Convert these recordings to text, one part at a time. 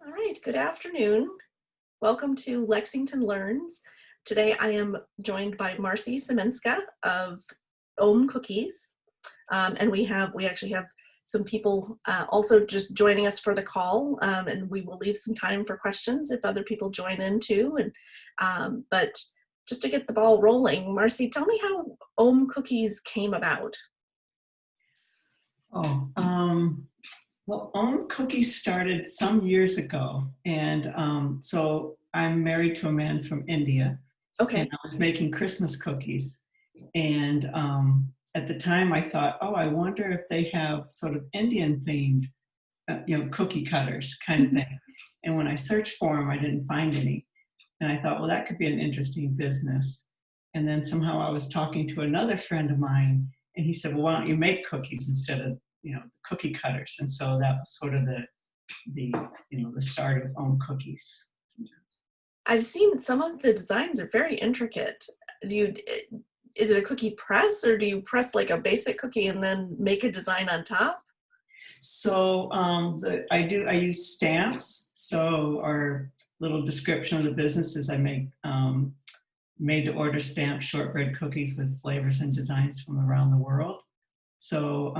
All right, good afternoon. Welcome to Lexington Learns. Today I am joined by Marci Cemenska of Ohm Cookies. And we actually have some people also just joining us for the call, and we will leave some time for questions if other people join in too. But just to get the ball rolling, Marci, tell me how Ohm Cookies came about. Well, Ohm Cookies started some years ago, and so I'm married to a man from India, and Okay. I was making Christmas cookies. And at the time, I thought, oh, I wonder if they have sort of Indian-themed, cookie cutters kind of Mhm. thing. And when I searched for them, I didn't find any. And I thought, well, that could be an interesting business. And then somehow I was talking to another friend of mine, and he said, well, why don't you make cookies instead of, the cookie cutters? And so that was sort of the start of Ohm Cookies. I've seen some of the designs are very intricate. Is it a cookie press, or do you press like a basic cookie and then make a design on top? So I use stamps. So our little description of the business is I make made to order stamped shortbread cookies with flavors and designs from around the world. So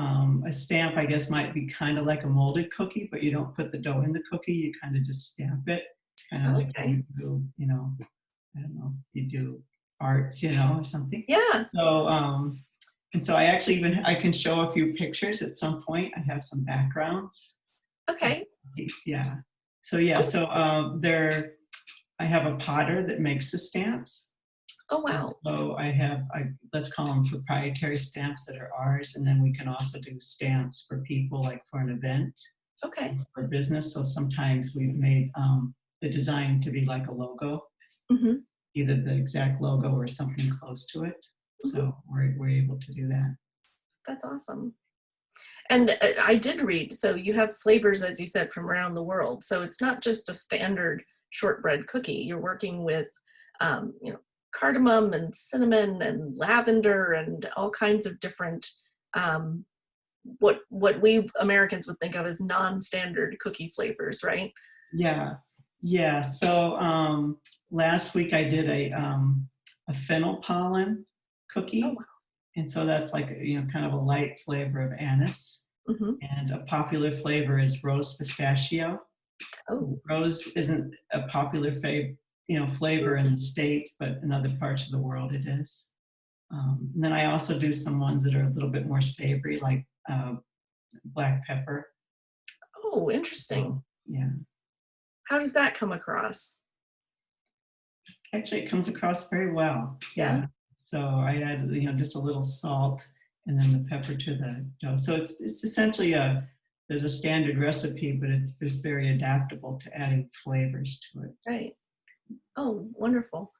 a stamp, I guess, might be kind of like a molded cookie, but you don't put the dough in the cookie. You kind of just stamp it, kind of like Okay. you do, I don't know, you do arts, or something. Yeah. So and so I actually I can show a few pictures at some point. I have some backgrounds. Okay. Yeah. So yeah. Oh, So I have a potter that makes the stamps. oh And wow. so let's call them proprietary stamps that are ours, and then we can also do stamps for people, like for an event Okay. or business. So sometimes we've made the design to be like a logo, Hmm. either the exact logo or something close to it. Hmm. So we're able to do that. That's awesome. And I did read, so you have flavors, as you said, from around the world. So it's not just a standard shortbread cookie. You're working with, um, you know, cardamom and cinnamon and lavender and all kinds of different um, what we Americans would think of as non-standard cookie flavors, right? Yeah, yeah. So last week I did a fennel pollen Oh cookie, and so that's like kind of a light flavor of anise. wow. Hmm. And a popular flavor is rose pistachio. Oh, Rose isn't a popular flavor in the States, but in other parts of the world it is. And then I also do some ones that are a little bit more savory, like black pepper. oh, interesting. So yeah, How does that come across? actually it comes across very well. Yeah. Yeah. So I add just a little salt and then the pepper to the dough. So it's essentially there's a standard recipe, but it's very adaptable to adding flavors to it. Right. Oh, wonderful.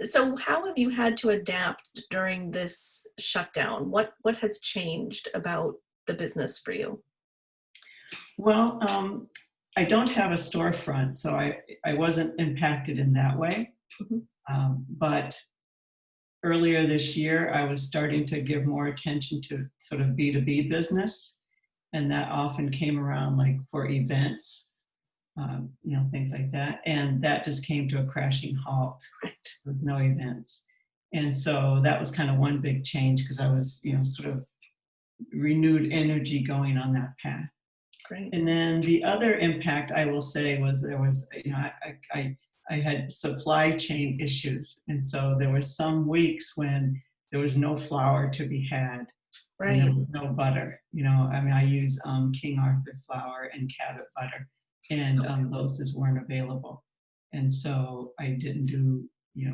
So how have you had to adapt during this shutdown? What has changed about the business for you? Well, I don't have a storefront, so I wasn't impacted in that way. Mhm. But earlier this year, I was starting to give more attention to sort of B2B business, and that often came around like for events, things like that. And that just came to a crashing halt Right. with no events. And so that was kind of one big change because I was, sort of renewed energy going on that path. Great. And then the other impact I will say was there was, I had supply chain issues. And so there were some weeks when there was no flour to be had and there Right. was no butter. I mean, I use King Arthur flour and Cabot butter, and those just weren't available. And so I didn't do,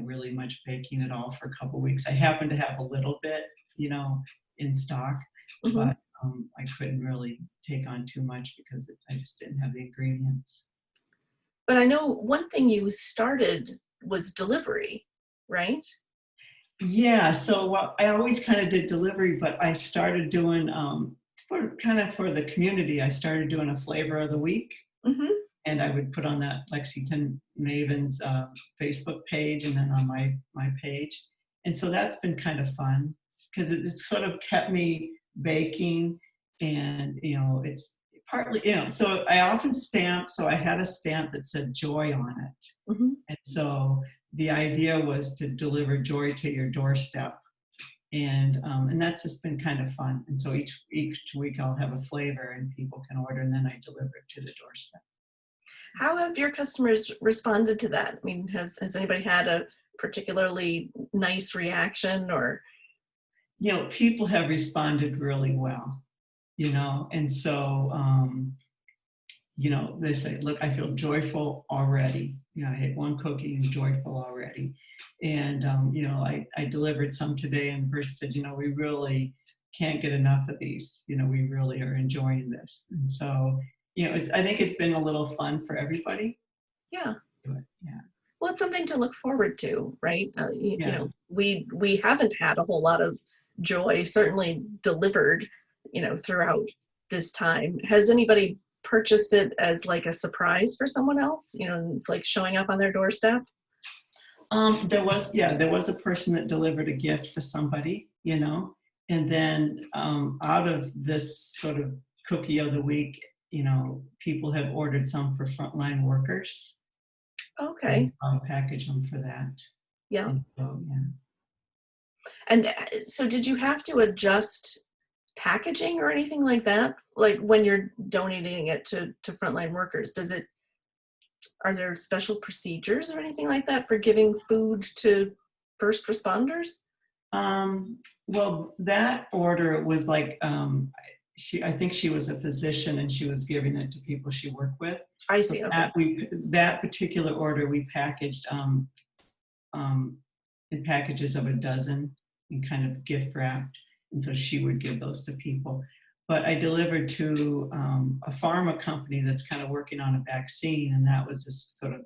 really much baking at all for a couple weeks. I happened to have a little bit, in stock, Hmm. but I couldn't really take on too much because I just didn't have the ingredients. But I know one thing you started was delivery, right? Yeah, so I always kind of did delivery, but I started doing for the community. I started doing a flavor of the week, Hmm. and I would put on that Lexington Mavens Facebook page, and then on my page, and so that's been kind of fun because it sort of kept me baking, and it's partly, so I often stamp, so I had a stamp that said joy on it. Mm-hmm. And so the idea was to deliver joy to your doorstep. And that's just been kind of fun. And so each week I'll have a flavor and people can order, and then I deliver it to the doorstep. How have your customers responded to that? I mean, has anybody had a particularly nice reaction or? People have responded really well, and so, they say, look, I feel joyful already. I ate one cookie and joyful already. And, I delivered some today and the person said, we really can't get enough of these. We really are enjoying this. And so, I think it's been a little fun for everybody. Yeah. Yeah. Well, it's something to look forward to, right? Yeah. We haven't had a whole lot of joy, certainly delivered, throughout this time. Has anybody purchased it as like a surprise for someone else? It's like showing up on their doorstep. There was a person that delivered a gift to somebody, and then out of this sort of cookie of the week, people have ordered some for frontline workers. Okay. And so I'll package them for that. Yeah. And so, yeah. And so did you have to adjust packaging or anything like that? Like when you're donating it to frontline workers, are there special procedures or anything like that for giving food to first responders? Well, that order was like, I think she was a physician and she was giving it to people she worked with. I see. Okay. That particular order we packaged in packages of a dozen and kind of gift wrapped. And so she would give those to people. But I delivered to a pharma company that's kind of working on a vaccine, and that was just sort of,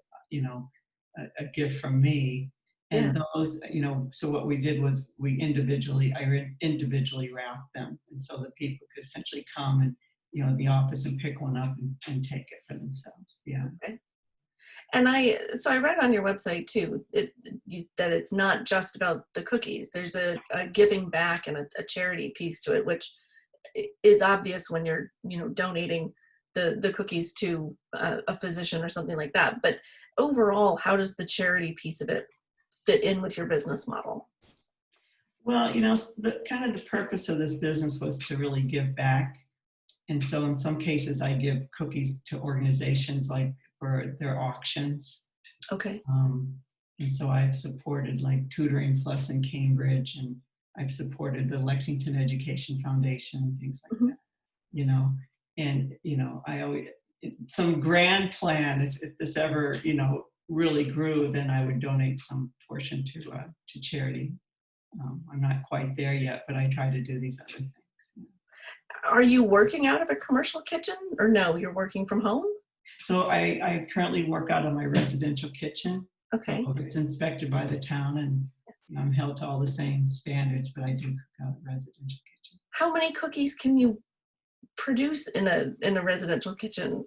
a gift from me. And Yeah. those, so what we did was I individually wrapped them, and so that people could essentially come and, the office and pick one up and take it for themselves. Yeah. Okay. And I read on your website too that it's not just about the cookies. There's a giving back and a charity piece to it, which is obvious when you're donating the cookies to a physician or something like that. But overall, how does the charity piece of it fit in with your business model? Well, the purpose of this business was to really give back. And so in some cases I give cookies to organizations like for their auctions. Okay. And so I've supported like Tutoring Plus in Cambridge, and I've supported the Lexington Education Foundation, things like that, and, I always, some grand plan, if this ever, really grew, then I would donate some portion to charity. I'm not quite there yet, but I try to do these other things. Are you working out of a commercial kitchen or no, you're working from home? So I currently work out of my residential kitchen. Okay. So it's inspected by the town, and I'm held to all the same standards, but I do cook out of a residential kitchen. How many cookies can you produce in a residential kitchen?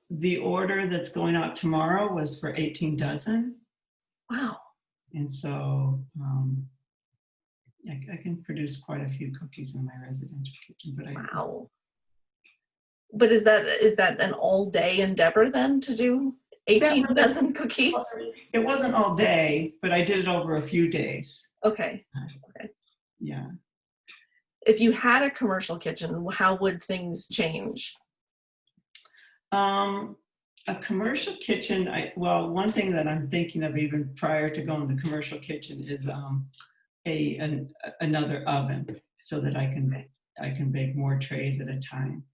The order that's going out tomorrow was for 18 dozen. Wow. And so I can produce quite a few cookies in my residential kitchen. But wow. But is that an all day endeavor then to do 18 dozen cookies? It wasn't all day, but I did it over a few days. Okay. Yeah. If you had a commercial kitchen, how would things change? A commercial kitchen, one thing that I'm thinking of even prior to going to the commercial kitchen is another oven so that I can bake more trays at a time.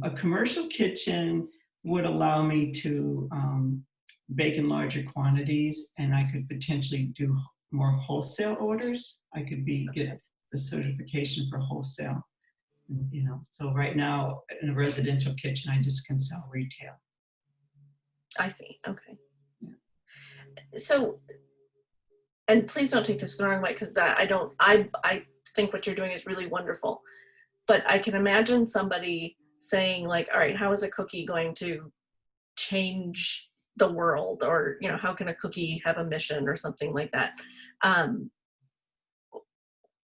A commercial kitchen would allow me to bake in larger quantities, and I could potentially do more wholesale orders. I could get the certification for wholesale. So right now in a residential kitchen, I just can sell retail. I see. Okay. Yeah. So, and please don't take this the wrong way, because I think what you're doing is really wonderful, but I can imagine somebody saying like, all right, how is a cookie going to change the world? Or, how can a cookie have a mission or something like that?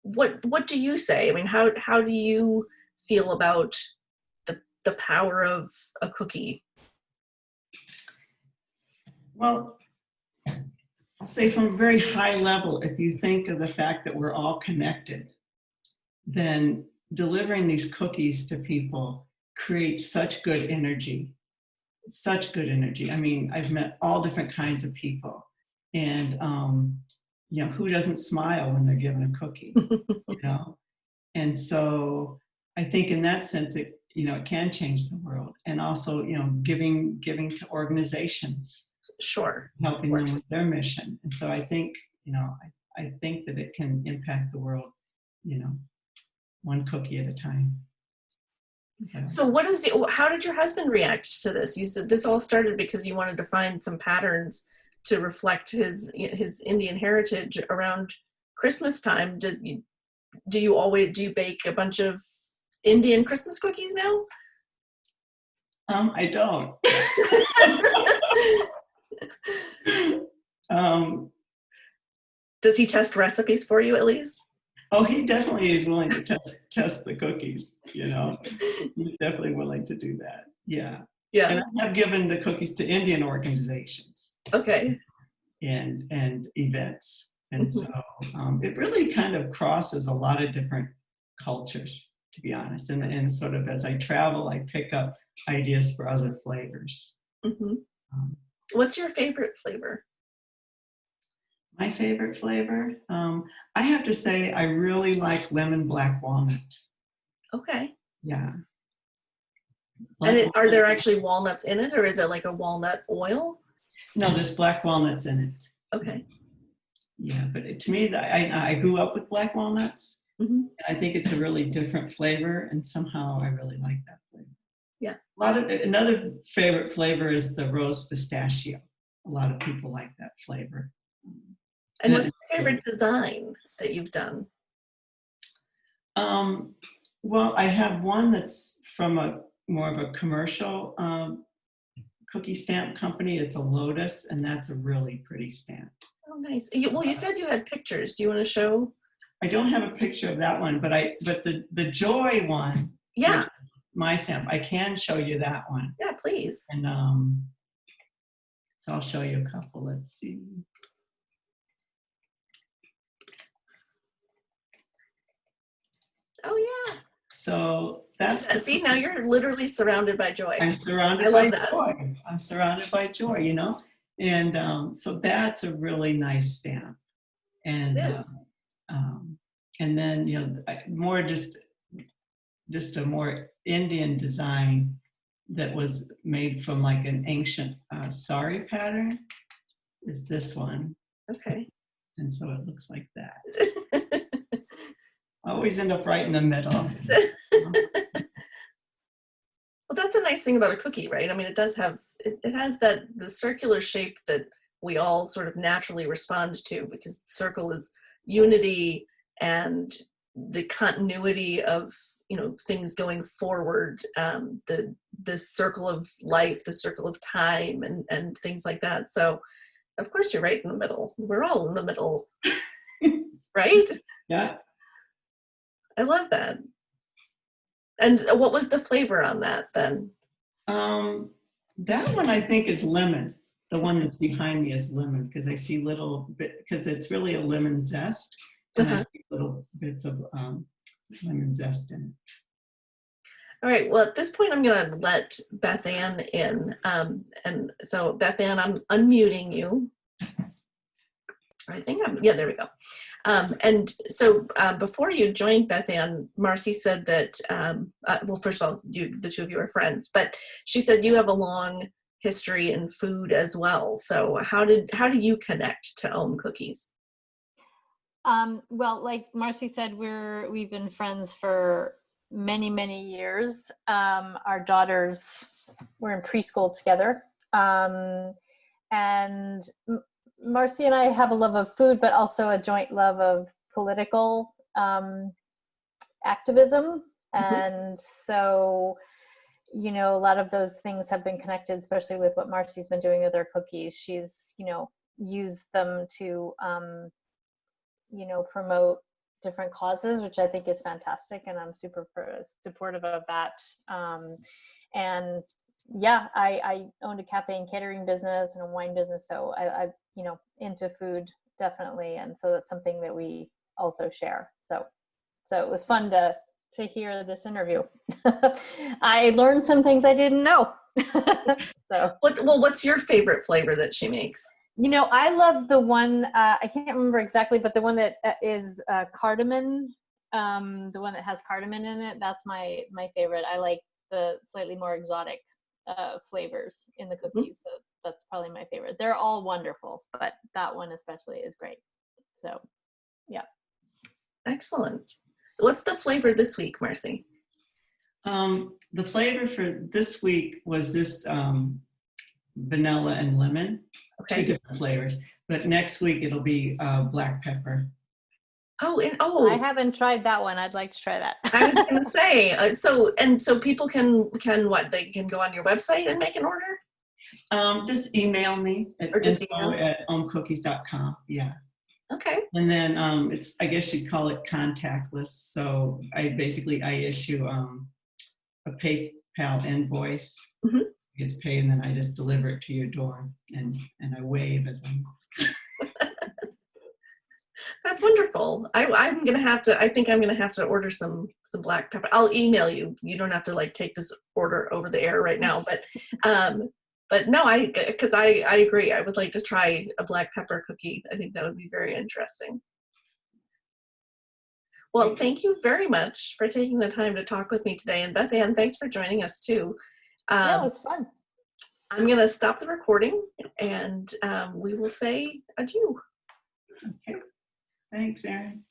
What do you say? I mean, how do you feel about the power of a cookie? Well, I'll say from a very high level, if you think of the fact that we're all connected, then delivering these cookies to people creates such good energy, such good energy. I mean, I've met all different kinds of people, and who doesn't smile when they're given a cookie, you know? And so I think in that sense, it can change the world, and also, giving to organizations, Sure. helping them with their mission. And so I think, I think that it can impact the world, one cookie at a time. So how did your husband react to this? You said this all started because you wanted to find some patterns to reflect his Indian heritage around Christmas time. Do you bake a bunch of Indian Christmas cookies now? I don't. Does he test recipes for you at least? Oh, he definitely is willing to test the cookies, He's definitely willing to do that. Yeah. Yeah. And I have given the cookies to Indian organizations. Okay. And events. And so it really kind of crosses a lot of different cultures, to be honest. And sort of as I travel, I pick up ideas for other flavors. Mm-hmm. What's your favorite flavor? My favorite flavor? I have to say I really like lemon black walnut. Okay. Yeah. And are there actually walnuts in it, or is it like a walnut oil? No, there's black walnuts in it. Okay. Yeah, but to me, I grew up with black walnuts. Mm-hmm. I think it's a really different flavor, and somehow I really like that flavor. Yeah. Another favorite flavor is the rose pistachio. A lot of people like that flavor. And what's your favorite design that you've done? Well, I have one that's from more of a commercial cookie stamp company. It's a lotus, and that's a really pretty stamp. Oh, nice. You said you had pictures. Do you want to show? I don't have a picture of that one, but the joy one. Yeah. My stamp. I can show you that one. Yeah, please. And so I'll show you a couple. Let's see. Oh yeah. So that's see, now you're literally surrounded by joy. I'm surrounded by joy. I'm surrounded by joy, And so that's a really nice stamp. And then more just a more Indian design that was made from like an ancient sari pattern is this one. Okay. And so it looks like that. I always end up right in the middle. Well, that's a nice thing about a cookie, right? I mean, it does have, it has the circular shape that we all sort of naturally respond to, because the circle is unity and the continuity of, things going forward, the circle of life, the circle of time, and things like that. So, of course, you're right in the middle. We're all in the middle, right? Yeah. I love that. And what was the flavor on that then? That one I think is lemon. The one that's behind me is lemon, because I see little bit, because it's really a lemon zest, and I see little bits of lemon zest in it. All right. Well, at this point, I'm going to let Beth Ann in. And so, Beth Ann, I'm unmuting you. I think there we go. And so before you joined Beth Ann, Marci said that, well, first of all, the two of you are friends, but she said you have a long history in food as well. So how do you connect to Ohm Cookies? Well, like Marci said, we've been friends for many, many years. Our daughters were in preschool together. And Marci and I have a love of food, but also a joint love of political activism. And so, a lot of those things have been connected, especially with what Marci's been doing with her cookies. She's, used them to, promote different causes, which I think is fantastic, and I'm super supportive of that. And yeah, I owned a cafe and catering business and a wine business, so I into food definitely, and so that's something that we also share. So it was fun to hear this interview. I learned some things I didn't know. So what's your favorite flavor that she makes? I love the one, I can't remember exactly, but the one that is cardamom, the one that has cardamom in it. That's my favorite. I like the slightly more exotic flavors in the cookies. So that's probably my favorite. They're all wonderful, but that one especially is great. So, yeah. Excellent. What's the flavor this week, Marci? The flavor for this week was this vanilla and lemon, Okay. 2 different flavors. But next week it'll be black pepper. I haven't tried that one. I'd like to try that. I was going to say, so people can what? They can go on your website and make an order? Just email me at info@ohmcookies.com. Yeah. Okay. And then I guess you'd call it contactless. So I issue a PayPal invoice. Mm-hmm. Gets paid, and then I just deliver it to your door, and I wave as I'm. That's wonderful. I'm gonna have to. I think I'm gonna have to order some black pepper. I'll email you. You don't have to take this order over the air right now, but no, because I agree. I would like to try a black pepper cookie. I think that would be very interesting. Well, thank you very much for taking the time to talk with me today, and Beth Ann, thanks for joining us too. Yeah, it was fun. I'm going to stop the recording, and we will say adieu. Okay. Thanks, Erin.